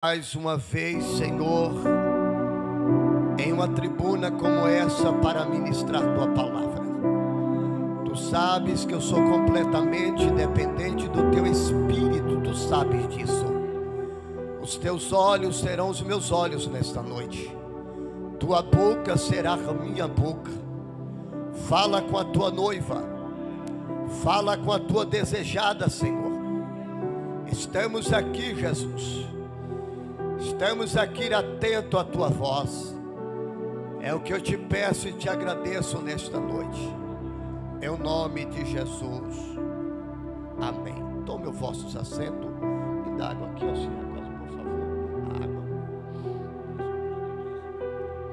Mais uma vez, Senhor, em uma tribuna como essa para ministrar Tua palavra. Tu sabes que eu sou completamente dependente do Teu Espírito, Tu sabes disso. Os Teus olhos serão os meus olhos nesta noite. Tua boca será a minha boca. Fala com a Tua noiva. Fala com a Tua desejada, Senhor. Estamos aqui, Jesus. Estamos aqui atento à Tua voz. É o que eu te peço e te agradeço nesta noite. Em nome de Jesus. Amém. Tome os vossos assentos. Me dá água aqui, ó Senhor, por favor. Água.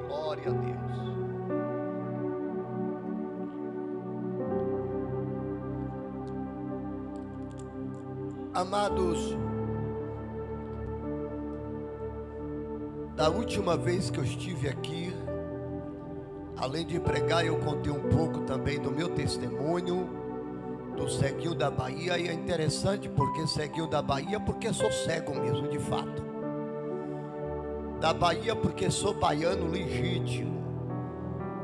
Glória a Deus. Amados, da última vez que eu estive aqui, além de pregar, eu contei um pouco também do meu testemunho, do ceguinho da Bahia. E é interessante porque ceguinho da Bahia, porque sou cego mesmo, de fato. Da Bahia porque sou baiano legítimo,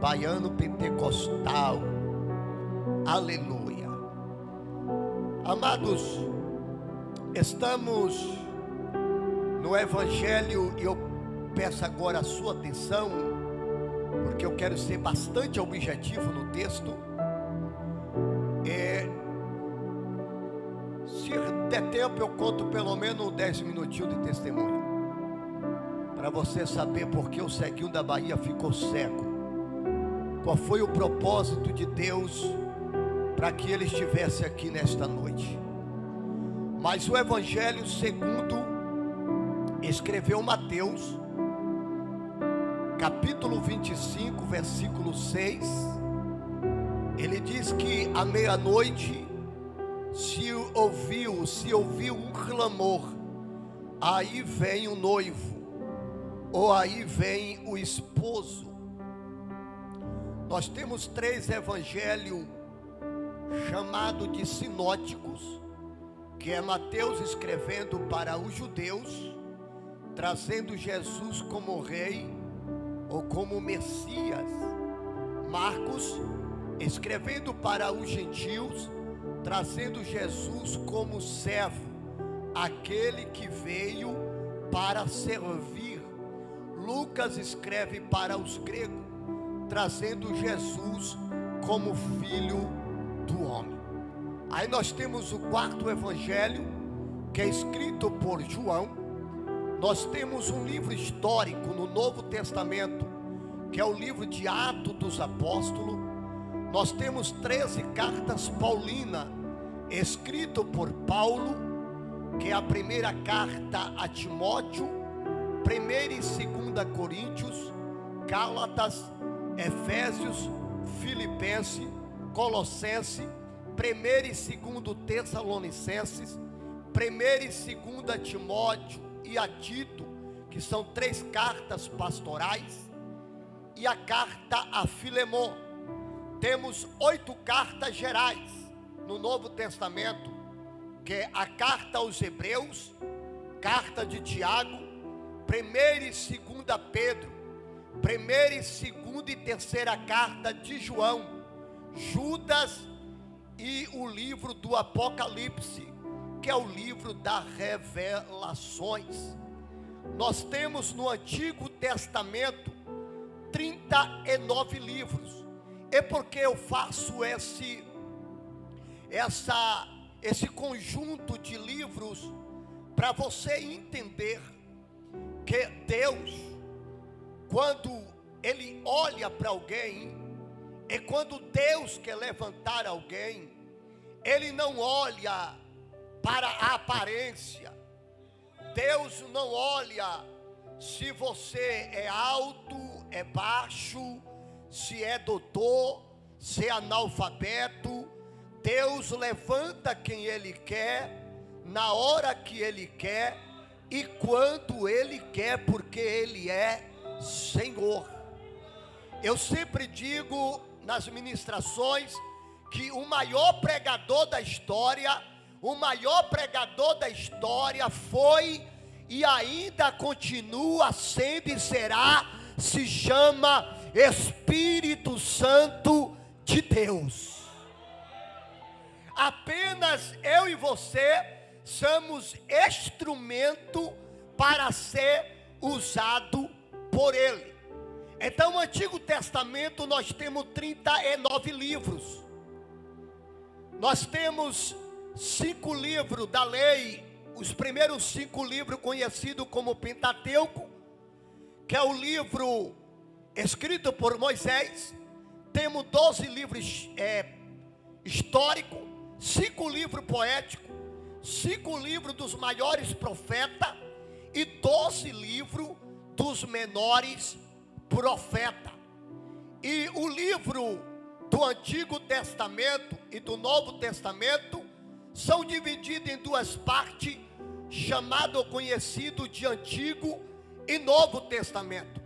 baiano pentecostal. Aleluia. Amados, estamos no Evangelho, e eu peço agora a sua atenção, porque eu quero ser bastante objetivo no texto. Se der tempo, eu conto pelo menos 10 minutinhos de testemunho, para você saber por que o ceguinho da Bahia ficou cego. Qual foi o propósito de Deus para que ele estivesse aqui nesta noite. Mas o Evangelho segundo escreveu Mateus, capítulo 25, versículo 6, ele diz que à meia-noite se ouviu um clamor: aí vem o noivo, ou aí vem o esposo. Nós temos 3 evangelhos chamados de sinóticos, que é Mateus escrevendo para os judeus, trazendo Jesus como rei ou como Messias. Marcos escrevendo para os gentios, trazendo Jesus como servo, aquele que veio para servir. Lucas escreve para os gregos, trazendo Jesus como filho do homem. Aí nós temos o 4º evangelho, que é escrito por João. Nós temos um livro histórico no Novo Testamento, que é o livro de Atos dos Apóstolos. Nós temos 13 cartas paulinas, escrito por Paulo, que é a primeira carta a Timóteo, 1ª e 2ª Coríntios, Gálatas, Efésios, Filipenses, Colossenses, 1ª e 2ª Tessalonicenses, 1ª e 2ª Timóteo e a Tito, que são 3 cartas pastorais, e a carta a Filemon. Temos 8 cartas gerais no Novo Testamento, que é a carta aos Hebreus, carta de Tiago, 1ª e 2ª Pedro, 1ª e 2ª e 3ª carta de João, Judas e o livro do Apocalipse, que é o livro das revelações. Nós temos no Antigo Testamento 39 livros. E por que eu faço esse conjunto de livros? Para você entender que Deus, quando Ele olha para alguém, e quando Deus quer levantar alguém, Ele não olha para a aparência. Deus não olha se você é alto, é baixo, se é doutor, se é analfabeto. Deus levanta quem Ele quer, na hora que Ele quer e quando Ele quer, porque Ele é Senhor. Eu sempre digo nas ministrações que o maior pregador da história foi e ainda continua sendo e será, se chama Espírito Santo de Deus. Apenas eu e você somos instrumento para ser usado por Ele. Então, no Antigo Testamento nós temos 39 livros. Nós temos 5 livros da lei, os primeiros 5 livros conhecidos como Pentateuco, que é o livro escrito por Moisés. Temos 12 livros históricos, 5 livros poéticos, 5 livros dos maiores profetas e 12 livros dos menores profetas. E o livro do Antigo Testamento e do Novo Testamento são divididos em 2 partes, chamado ou conhecido de Antigo e Novo Testamento.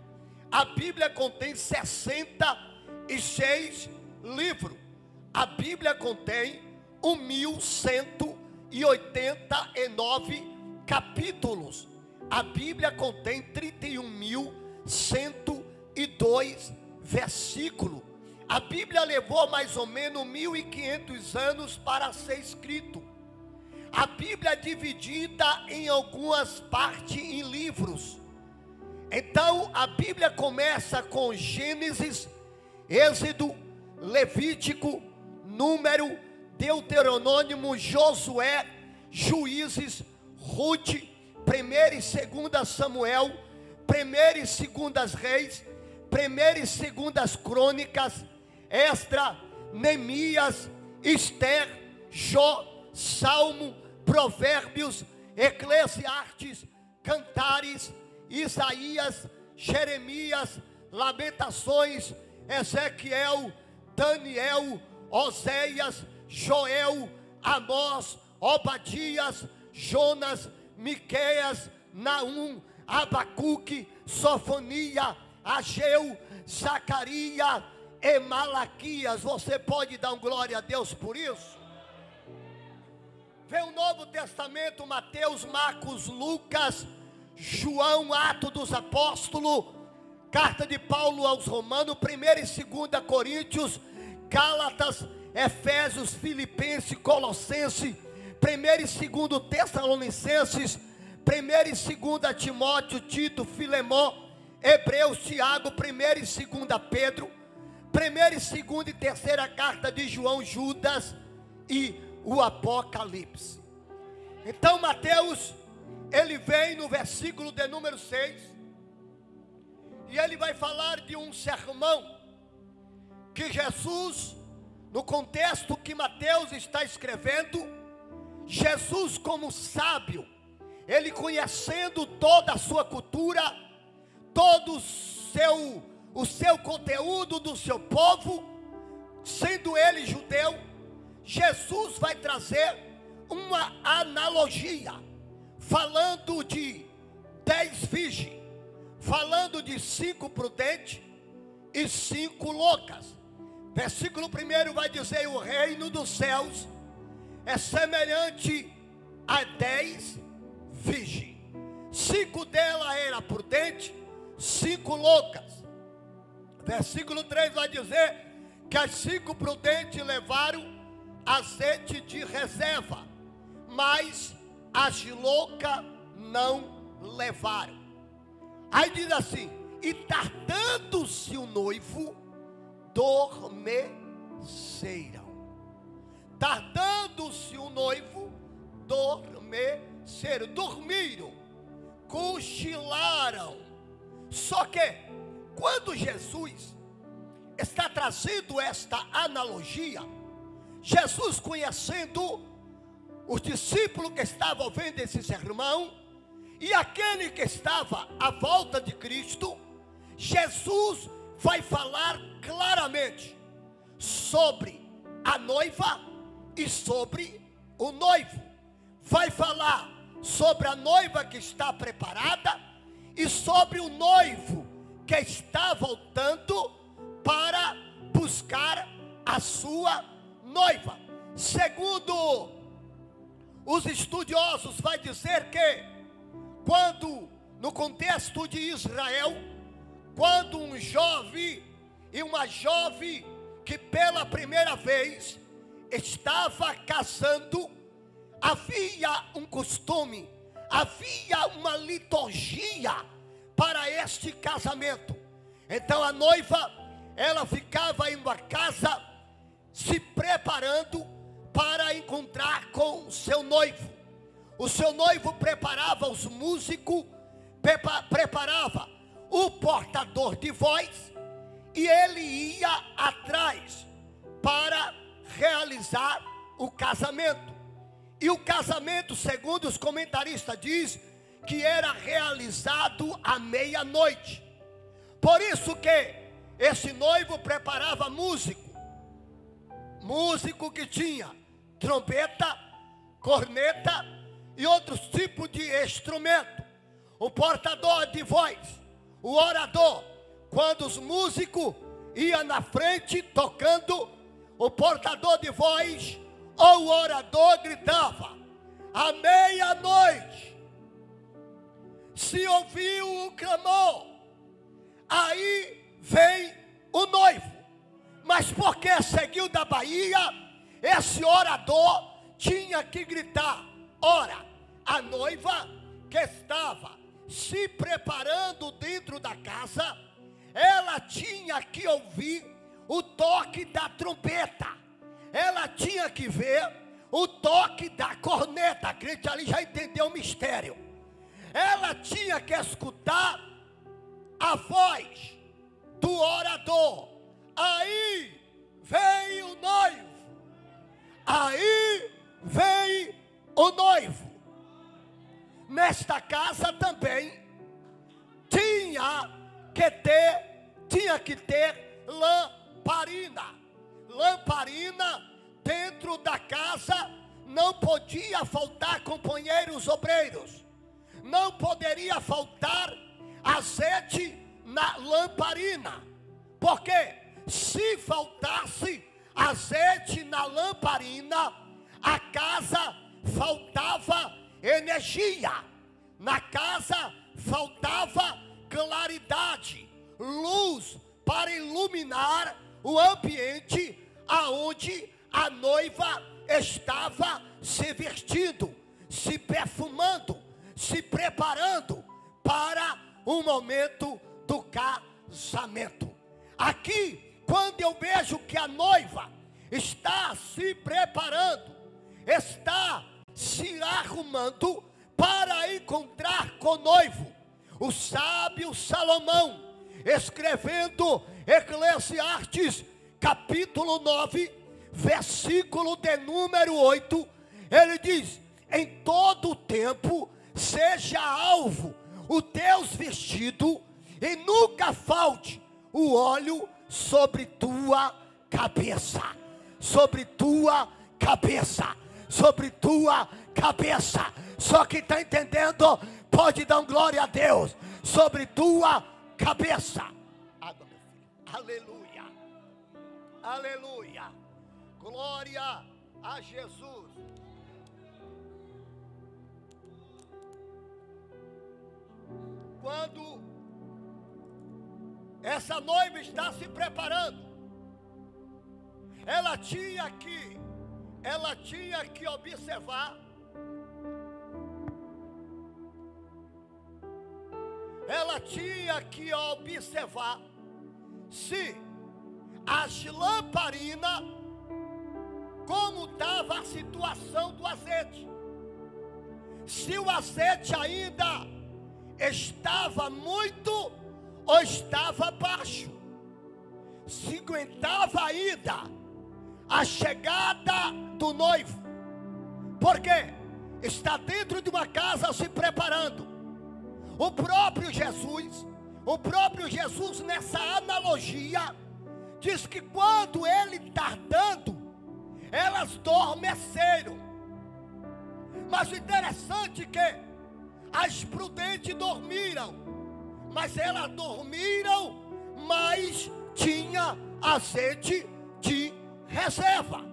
A Bíblia contém 66 livros. A Bíblia contém 1189 capítulos. A Bíblia contém 31.102 versículos. A Bíblia levou mais ou menos 1.500 anos para ser escrito. A Bíblia é dividida em algumas partes em livros. Então a Bíblia começa com Gênesis, Êxodo, Levítico, Número, Deuteronômio, Josué, Juízes, Ruth, 1ª e 2ª Samuel, 1ª e 2ª Reis, 1ª e 2ª Crônicas, Esdras, Neemias, Esther, Jó, Salmo, Provérbios, Eclesiastes, Cantares, Isaías, Jeremias, Lamentações, Ezequiel, Daniel, Oséias, Joel, Amós, Obadias, Jonas, Miqueias, Naum, Abacuque, Sofonia, Ageu, Zacarias e Malaquias. Você pode dar um glória a Deus por isso? Vem o Novo Testamento: Mateus, Marcos, Lucas, João, Atos dos Apóstolos, Carta de Paulo aos Romanos, 1ª e 2ª Coríntios, Gálatas, Efésios, Filipenses, Colossenses, 1ª e 2ª Tessalonicenses, 1ª e 2ª Timóteo, Tito, Filemão, Hebreus, Tiago, 1ª e 2ª Pedro, 1ª e 2ª e 3ª Carta de João, Judas e o Apocalipse. Então Mateus, ele vem no versículo de número 6, e ele vai falar de um sermão que Jesus, no contexto que Mateus está escrevendo, Jesus como sábio, ele conhecendo toda a sua cultura, todo o seu conteúdo do seu povo, sendo ele judeu, Jesus vai trazer uma analogia, falando de 10 virgens, falando de 5 prudentes e 5 loucas. Versículo 1 vai dizer: o reino dos céus é semelhante a 10 virgens. 5 delas eram prudentes, 5 loucas. Versículo 3 vai dizer que as 5 prudentes levaram azeite de reserva, mas as loucas não levaram. Aí diz assim: e tardando-se o noivo, dormeceram. Tardando-se o noivo, dormeceram, dormiram, cochilaram. Só que quando Jesus está trazendo esta analogia, Jesus, conhecendo os discípulos que estavam vendo esse sermão e aquele que estava à volta de Cristo, Jesus vai falar claramente sobre a noiva e sobre o noivo. Vai falar sobre a noiva que está preparada e sobre o noivo que está voltando para buscar a sua noiva. Segundo os estudiosos, vai dizer que quando, no contexto de Israel, quando um jovem e uma jovem que pela primeira vez estava casando, havia um costume, havia uma liturgia para este casamento. Então a noiva, ela ficava em uma casa se preparando para encontrar com o seu noivo. O seu noivo preparava os músicos, preparava o portador de voz, e ele ia atrás para realizar o casamento. E o casamento, segundo os comentaristas, diz que era realizado à meia-noite. Por isso que esse noivo preparava músico que tinha trombeta, corneta e outros tipos de instrumento. O portador de voz, o orador, quando os músicos iam na frente tocando, o portador de voz ou o orador gritava: à meia-noite se ouviu o clamor, aí vem o noivo. Mas porque seguiu da Bahia, esse orador tinha que gritar. Ora, a noiva que estava se preparando dentro da casa, ela tinha que ouvir o toque da trombeta, ela tinha que ver o toque da corneta. A crente ali já entendeu o mistério. Ela tinha que escutar a voz do orador. Aí vem o noivo, aí vem o noivo. Nesta casa também tinha que ter lamparina dentro da casa. Não podia faltar companheiros obreiros, não poderia faltar azeite na lamparina, porque se faltasse azeite na lamparina, a casa faltava energia, na casa faltava claridade, luz para iluminar o ambiente aonde a noiva estava se vestindo, se perfumando, se preparando para o momento do casamento. Aqui, quando eu vejo que a noiva está se preparando, está se arrumando para encontrar com o noivo, o sábio Salomão, escrevendo Eclesiastes capítulo 9, versículo de número 8, ele diz: em todo o tempo seja alvo o teu vestido, e nunca falte o óleo sobre tua cabeça, sobre tua cabeça, sobre tua cabeça. Só quem está entendendo pode dar glória a Deus. Sobre tua cabeça. Aleluia, aleluia, glória a Jesus. Quando essa noiva está se preparando, ela tinha que observar, se as lamparinas, como estava a situação do azeite, se o azeite ainda estava muito ou estava baixo, se aguentava ainda a chegada do noivo, porque está dentro de uma casa se preparando. O próprio Jesus nessa analogia diz que quando ele tardando, elas adormeceram. Mas o interessante é que as prudentes dormiram, mas elas dormiram, mas tinha azeite de reserva.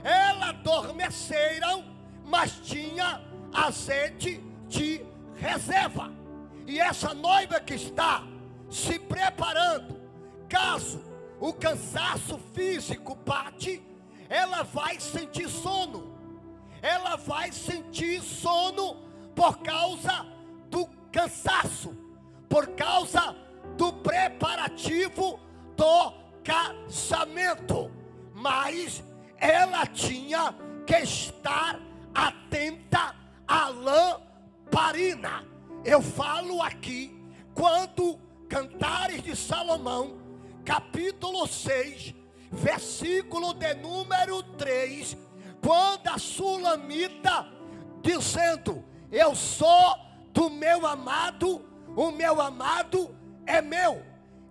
Elas adormeceram, mas tinha azeite de reserva. E essa noiva que está se preparando, caso o cansaço físico bate, ela vai sentir sono. Ela vai sentir sono por causa do cansaço, por causa do preparativo do casamento. Mas ela tinha que estar atenta à lamparina. Eu falo aqui, quando Cantares de Salomão, capítulo 6, versículo de número 3, quando a Sulamita dizendo: eu sou do meu amado, o meu amado é meu.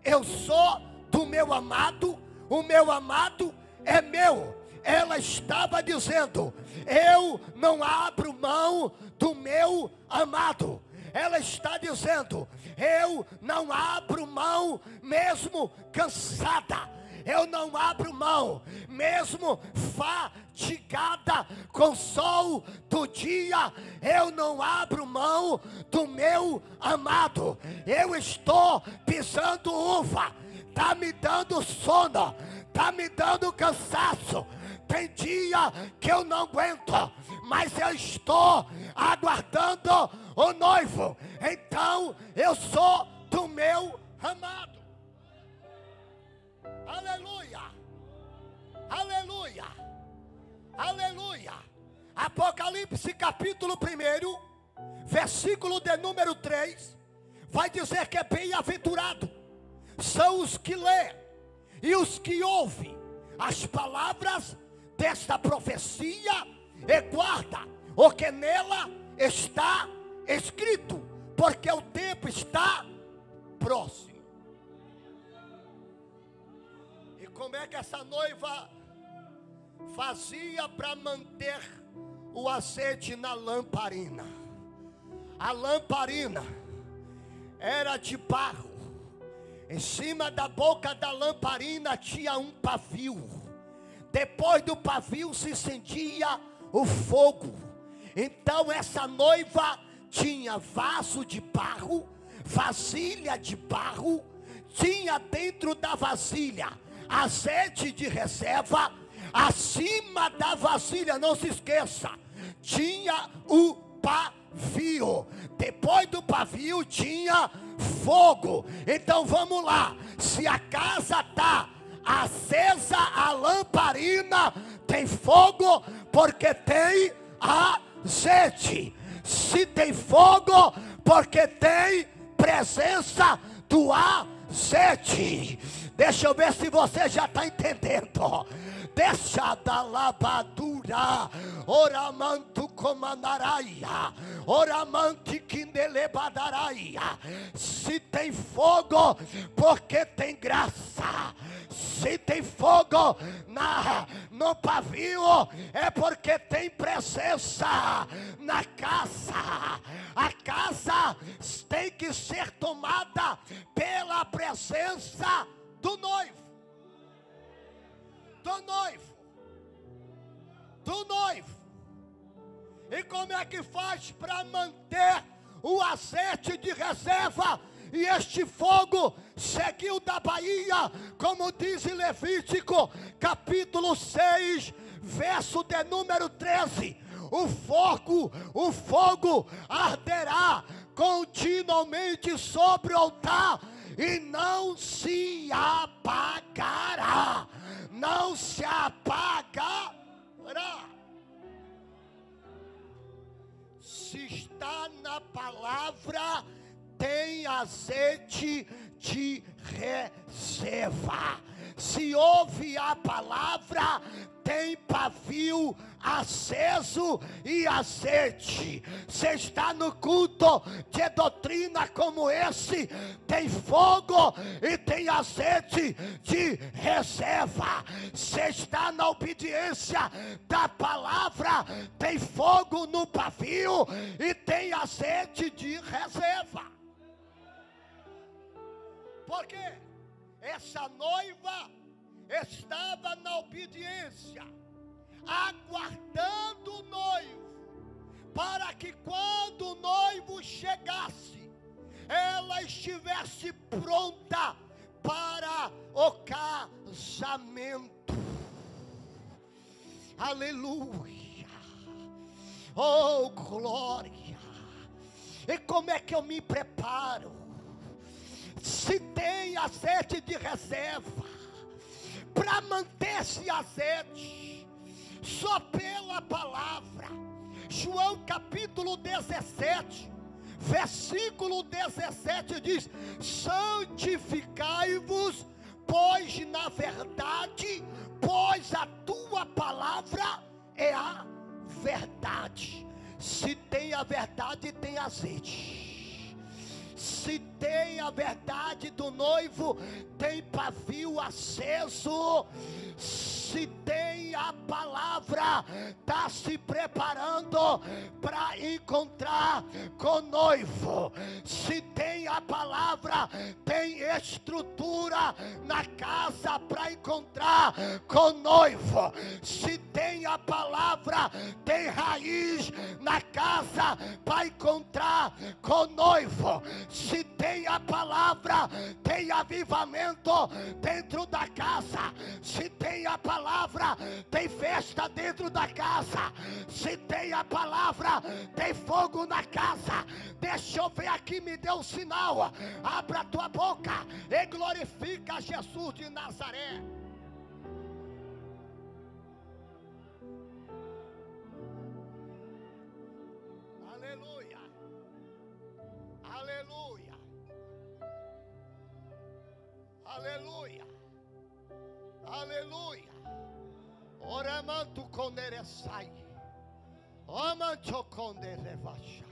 Eu sou do meu amado, o meu amado é meu. Ela estava dizendo: eu não abro mão do meu amado.Ela está dizendo: eu não abro mão mesmo cansada. Eu não abro mão mesmo fatigada com o sol do dia. Eu não abro mão do meu amado. Eu estou pisando uva. Está me dando sono, está me dando cansaço. Tem dia que eu não aguento, mas eu estou aguardando o noivo. Então eu sou do meu amado. Aleluia, aleluia, aleluia. Apocalipse capítulo 1, versículo de número 3, vai dizer que é bem-aventurado são os que lê e os que ouvem as palavras desta profecia e guarda o que nela está escrito, porque o tempo está próximo. E como é que essa noiva fazia para manter o azeite na lamparina? A lamparina era de barro. Em cima da boca da lamparina tinha um pavio. Depois do pavio se acendia o fogo. Então essa noiva tinha vaso de barro, vasilha de barro, tinha dentro da vasilha azeite de reserva. Acima da vasilha, não se esqueça, tinha o pavio. Depois do pavio tinha fogo. Então vamos lá. Se a casa está acesa, a lamparina tem fogo, porque tem azeite. Se tem fogo, porque tem presença do azeite. Deixa eu ver se você já está entendendo. Deixa da labadura, oramanto comandaraia, oramanti quindelebadaraia. Se tem fogo, porque tem graça. Se tem fogo no pavio, é porque tem presença na casa. A casa tem que ser tomada pela presença do noivo. Do noivo, do noivo. E como é que faz para manter o azeite de reserva? E este fogo seguiu da Bahia, como diz em Levítico, capítulo 6, verso de número 13. O fogo arderá continuamente sobre o altar e não se apagará. Não se apagará. Se está na palavra, tem azeite de reserva. Se ouve a palavra, tem pavio aceso e azeite. Se está no culto de doutrina como esse, tem fogo e tem azeite de reserva. Se está na obediência da palavra, tem fogo no pavio e tem azeite de reserva. Por quê? Essa noiva estava na obediência, aguardando o noivo, para que quando o noivo chegasse, ela estivesse pronta para o casamento. Aleluia. Oh, glória. E como é que eu me preparo? Se tem azeite de reserva, para manter esse azeite, só pela palavra. João capítulo 17, versículo 17 diz: santificai-vos, pois na verdade, pois a tua palavra é a verdade. Se tem a verdade, tem azeite. Se tem a verdade do noivo, tem pavio aceso. Se tem a palavra, está se preparando para encontrar com o noivo. Se tem a palavra, tem estrutura na casa para encontrar com o noivo. Se tem a palavra, tem raiz na casa para encontrar com o noivo. Se tem a palavra, tem avivamento dentro da casa. Se tem a palavra, tem festa dentro da casa. Se tem a palavra, tem fogo na casa. Deixa eu ver aqui, me dê um sinal. Abra a tua boca e glorifica Jesus de Nazaré. Aleluia. Aleluia. Aleluia. Aleluia. Oramanto conderesai. Omanto conderevasha.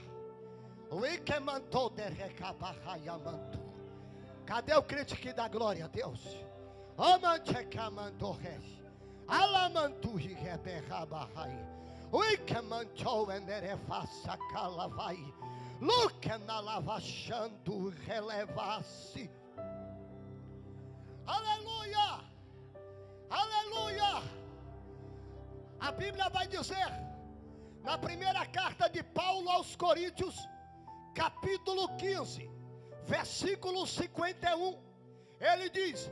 Uikemanto de recabarraiamanto. Cadê o crente que dá glória a Deus? Omantecamanto res. Alamantu reberrabarrai. Uikemanto enerevassa calavai. Luquena lavachando relevasse. Aleluia! Aleluia! A Bíblia vai dizer, na primeira carta de Paulo aos Coríntios, capítulo 15, versículo 51, ele diz: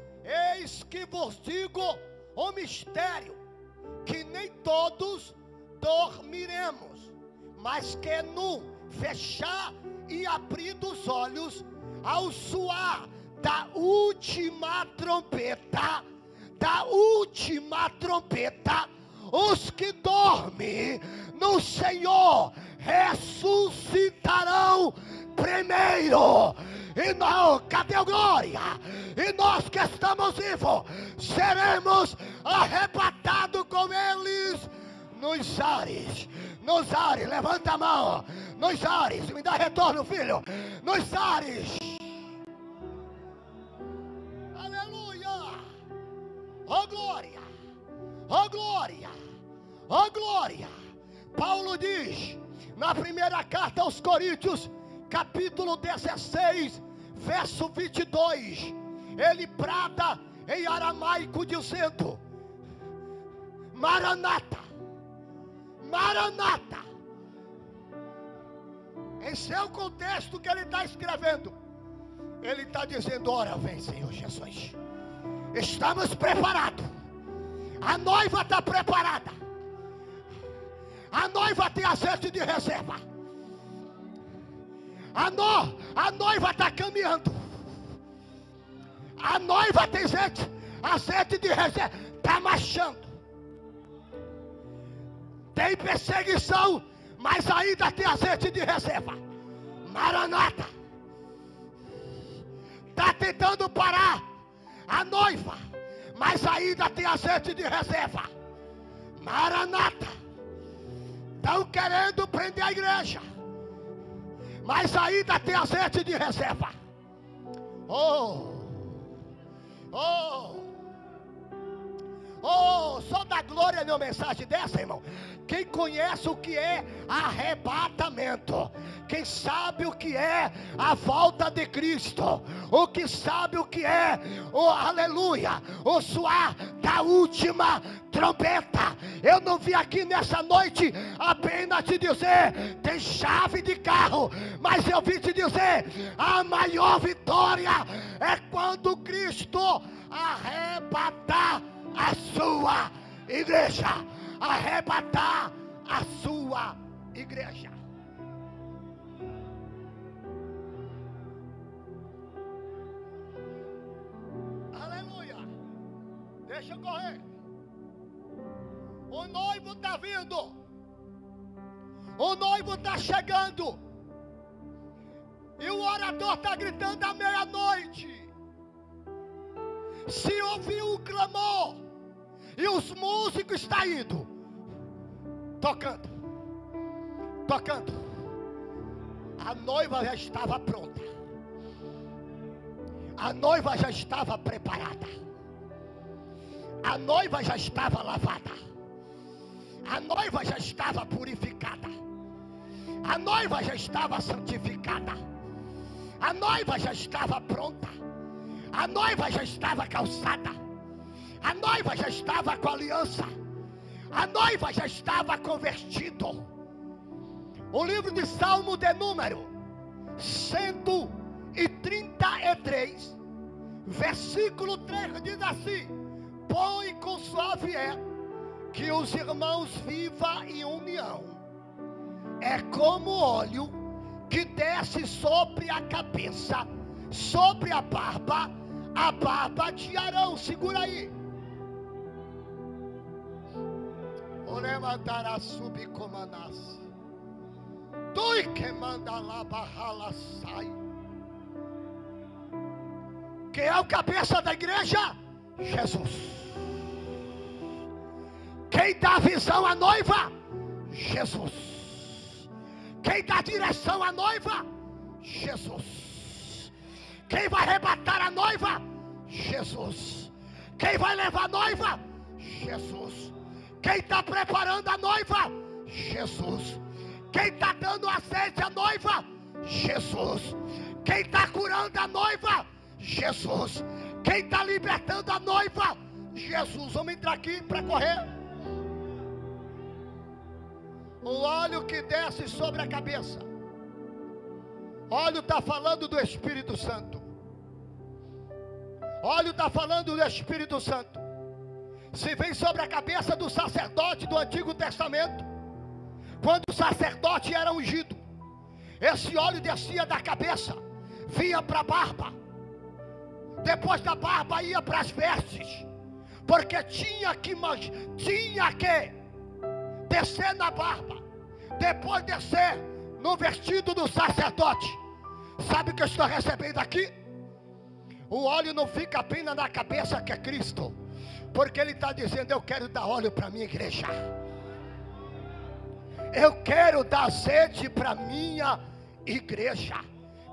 eis que vos digo o mistério, que nem todos dormiremos, mas que no fechar e abrir dos olhos, ao soar da última trombeta, os que dormem no Senhor ressuscitarão primeiro. E nós, cadê a glória? E nós que estamos vivos, seremos arrebatados com eles nos ares. Nos ares, levanta a mão. Nos ares, me dá retorno, filho. Nos ares. Aleluia. Oh glória. Oh glória. Oh glória. Paulo diz na primeira carta aos Coríntios, capítulo 16, verso 22, ele brada em aramaico dizendo: Maranata, Maranata. Em seu contexto que ele está escrevendo, ele está dizendo: ora vem, Senhor Jesus. Estamos preparados. A noiva está preparada. A noiva tem azeite de reserva. A noiva está caminhando. A noiva tem azeite de reserva. Está marchando. Tem perseguição, mas ainda tem azeite de reserva. Maranata. Está tentando parar a noiva, mas ainda tem azeite de reserva. Maranata. Estão querendo prender a igreja, mas ainda tem azeite de reserva. Oh, só dá glória numa mensagem dessa, irmão. Quem conhece o que é arrebatamento, quem sabe o que é a volta de Cristo, o que sabe o que é o aleluia, o soar da última trombeta. Eu não vim aqui nessa noite apenas te dizer, tem chave de carro, mas eu vim te dizer, a maior vitória é quando Cristo arrebatar a sua igreja. Arrebatar a sua igreja. Aleluia. Deixa eu correr. O noivo está vindo. O noivo está chegando. E o orador está gritando à meia-noite. Se ouviu o clamor, e os músicos estão indo, tocando, tocando, a noiva já estava pronta. A noiva já estava preparada. A noiva já estava lavada. A noiva já estava purificada. A noiva já estava santificada. A noiva já estava pronta. A noiva já estava calçada. A noiva já estava com aliança. A noiva já estava com vestido. O livro de Salmo de número 133, versículo 3 diz assim: põe com suave que os irmãos vivam em união. É como óleo que desce sobre a cabeça, sobre a barba de Arão. Segura aí. Oremandará subcomanás. Tui que manda lá barrala sai. Quem é o cabeça da igreja? Jesus. Quem dá visão à noiva? Jesus. Quem dá direção à noiva? Jesus. Quem vai arrebatar a noiva? Jesus. Quem vai levar a noiva? Jesus. Quem está preparando a noiva? Jesus. Quem está dando azeite à noiva? Jesus. Quem está curando a noiva? Jesus. Quem está libertando a noiva? Jesus. Vamos entrar aqui para correr. O óleo que desce sobre a cabeça. Óleo está falando do Espírito Santo. Óleo está falando do Espírito Santo. Se vem sobre a cabeça do sacerdote do Antigo Testamento, quando o sacerdote era ungido, esse óleo descia da cabeça, vinha para a barba, depois da barba ia para as vestes, porque tinha que descer na barba, depois descer no vestido do sacerdote. Sabe o que eu estou recebendo aqui? O óleo não fica apenas na cabeça, que é Cristo, porque Ele está dizendo: eu quero dar óleo para a minha igreja. Eu quero dar azeite para a minha igreja.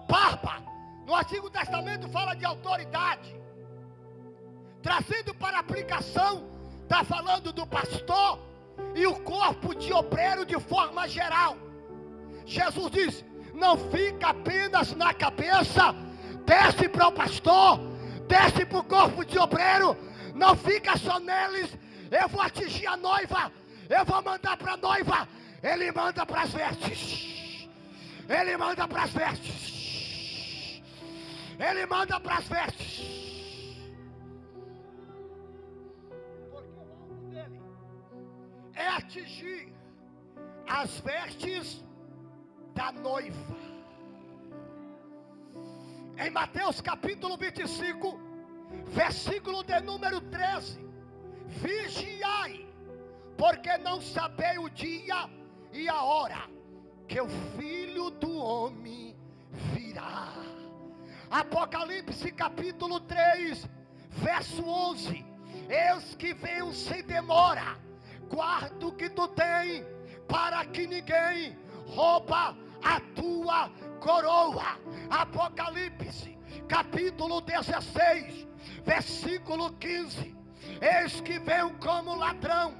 Barba, no Antigo Testamento fala de autoridade. Trazendo para aplicação, está falando do pastor e o corpo de obreiro de forma geral. Jesus diz: não fica apenas na cabeça, desce para o pastor, desce para o corpo de obreiro, não fica só neles. Eu vou atingir a noiva, eu vou mandar para a noiva. Ele manda para as vestes. Ele manda para as vestes. Ele manda para as vestes. Porque o alvo dele é atingir as vestes da noiva. Em Mateus capítulo 25, versículo de número 13: vigiai, porque não sabei o dia e a hora que o Filho do Homem virá. Apocalipse capítulo 3, verso 11: eis que venho sem demora, guarda o que tu tem, para que ninguém rouba a tua coroa. Apocalipse capítulo 16, versículo 15: eis que venho como ladrão,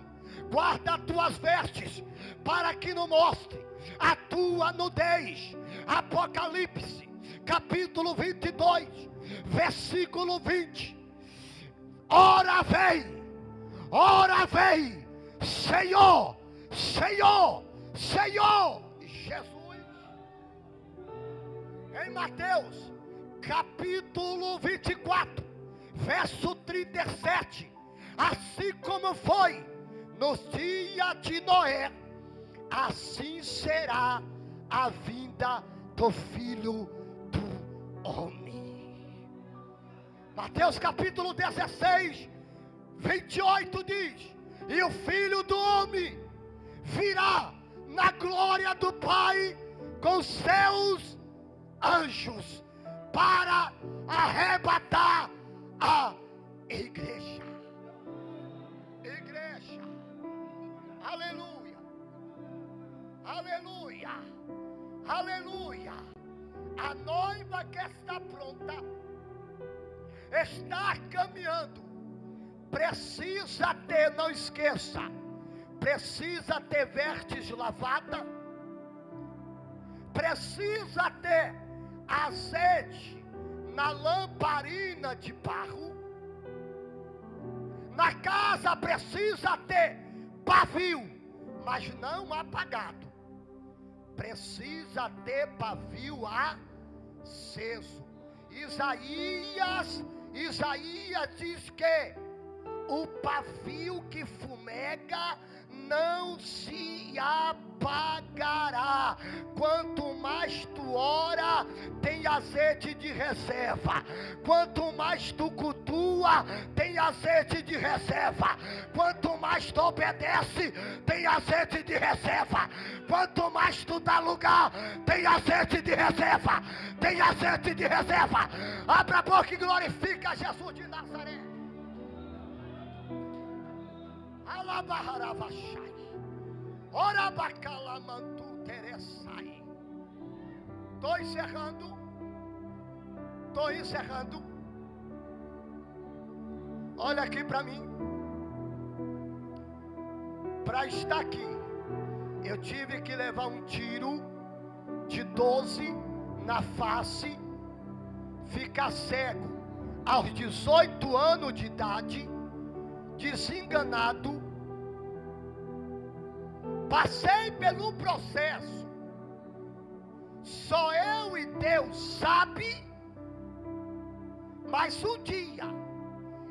guarda as tuas vestes, para que não mostre a tua nudez. Apocalipse capítulo 22, versículo 20: ora vem, Senhor, Senhor, Senhor Jesus. Em Mateus capítulo 24, verso 37, assim como foi nos dias de Noé, assim será a vinda do Filho do Homem. Mateus capítulo 16, 28 diz: e o Filho do Homem virá na glória do Pai com seus anjos para arrebatar a igreja. Igreja, aleluia, aleluia, aleluia. A noiva que está pronta, está caminhando, precisa ter, não esqueça, precisa ter vestes lavadas, precisa ter azeite na lamparina de barro, na casa precisa ter pavio, mas não apagado, precisa ter pavio aceso. Isaías diz que o pavio que fumega não se apagará. Quanto mais tu ora, tem azeite de reserva. Quanto mais tu cultua, tem azeite de reserva. Quanto mais tu obedece, tem azeite de reserva. Quanto mais tu dá lugar, tem azeite de reserva. Tem azeite de reserva. Abra a boca e glorifica Jesus de Nazaré. Alabaharavashai, Orabacalamantu Teresai. Estou encerrando. Olha aqui para mim. Para estar aqui, eu tive que levar um tiro de 12 na face, ficar cego aos 18 anos de idade, desenganado. Passei pelo processo, só eu e Deus sabe, mas um dia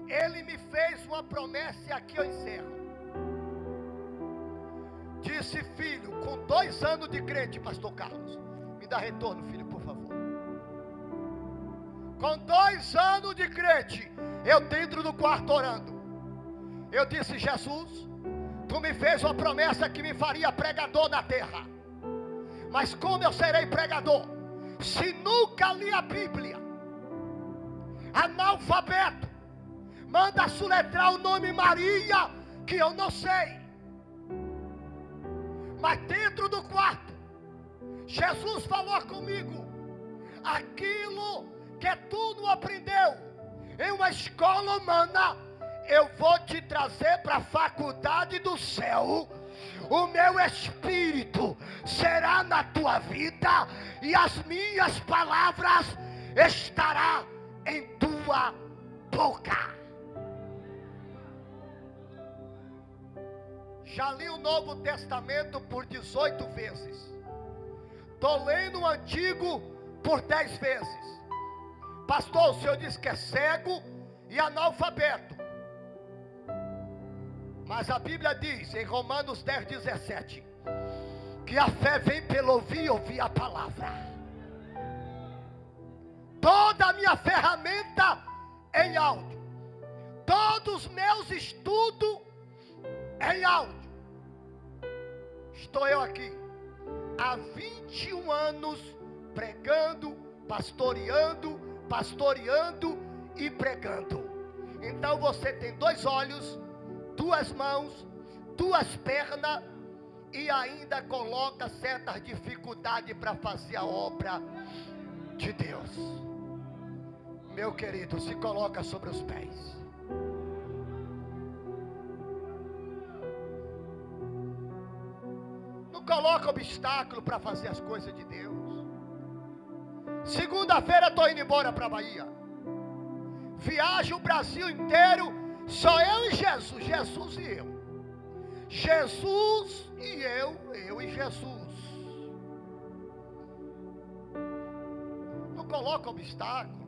Ele me fez uma promessa e aqui eu encerro. Disse: filho, com 2 anos de crente, pastor Carlos, me dá retorno, filho, por favor. Com 2 anos de crente, eu dentro do quarto orando, eu disse: Jesus, tu me fez uma promessa que me faria pregador na terra, mas como eu serei pregador se nunca li a Bíblia? Analfabeto, manda soletrar o nome Maria, que eu não sei. Mas dentro do quarto, Jesus falou comigo: aquilo que tu não aprendeu em uma escola humana, eu vou te trazer para a faculdade do céu. O meu Espírito será na tua vida e as minhas palavras estarão em tua boca. Já li o Novo Testamento por 18 vezes. Estou lendo o Antigo por 10 vezes. Pastor, o senhor disse que é cego e analfabeto. Mas a Bíblia diz em Romanos 10:17 que a fé vem pelo ouvir e ouvir a palavra. Toda a minha ferramenta em áudio, todos os meus estudos em áudio. Estou eu aqui há 21 anos pregando, pastoreando e pregando. Então você tem 2 olhos, 2 mãos, 2 pernas e ainda coloca certas dificuldades para fazer a obra de Deus. Meu querido, se coloca sobre os pés. Não coloca obstáculo para fazer as coisas de Deus. Segunda-feira estou indo embora para a Bahia. Viajo o Brasil inteiro, só eu e Jesus e eu. Jesus e eu e Jesus. Não coloca obstáculo.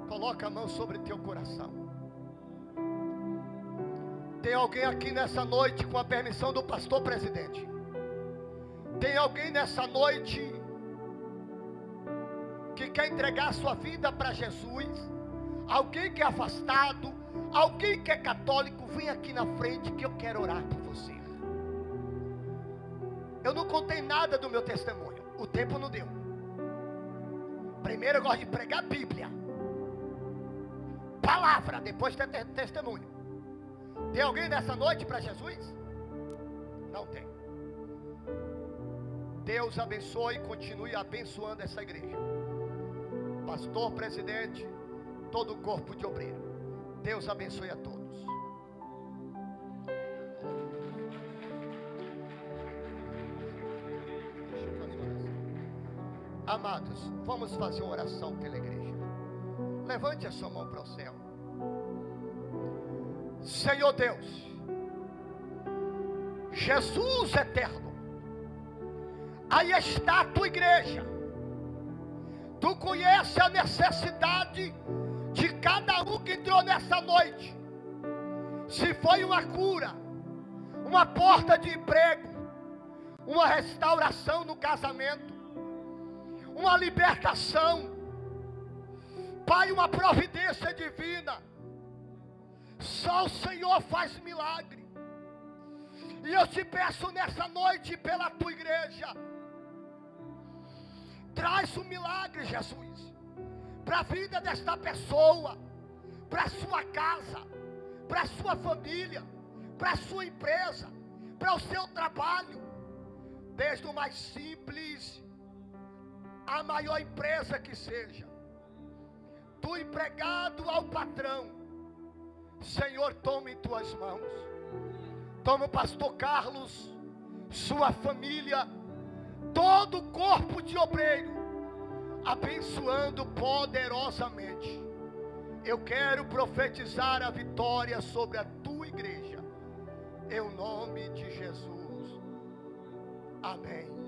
Coloca a mão sobre teu coração. Tem alguém aqui nessa noite, com a permissão do pastor presidente. Tem alguém nessa noite que quer entregar a sua vida para Jesus. Alguém que é afastado, alguém que é católico, vem aqui na frente que eu quero orar por você. Eu não contei nada do meu testemunho, o tempo não deu. Primeiro eu gosto de pregar a Bíblia, palavra, depois tem testemunho. Tem alguém nessa noite para Jesus? Não tem. Deus abençoe e continue abençoando essa igreja. Pastor, presidente, todo o corpo de obreiro. Deus abençoe a todos. Amados, vamos fazer uma oração pela igreja. Levante a sua mão para o céu. Senhor Deus, Jesus eterno, aí está a tua igreja. Tu conhece a necessidade de cada um que entrou nessa noite. Se foi uma cura, uma porta de emprego, uma restauração no casamento, uma libertação, Pai, uma providência divina. Só o Senhor faz milagre. E eu te peço nessa noite pela tua igreja, traz um milagre, Jesus, para a vida desta pessoa, para a sua casa, para a sua família, para a sua empresa, para o seu trabalho, desde o mais simples à maior empresa que seja, do empregado ao patrão. Senhor, toma em tuas mãos. Toma o pastor Carlos, sua família, todo o corpo de obreiro, abençoando poderosamente. Eu quero profetizar a vitória sobre a tua igreja, em nome de Jesus. Amém.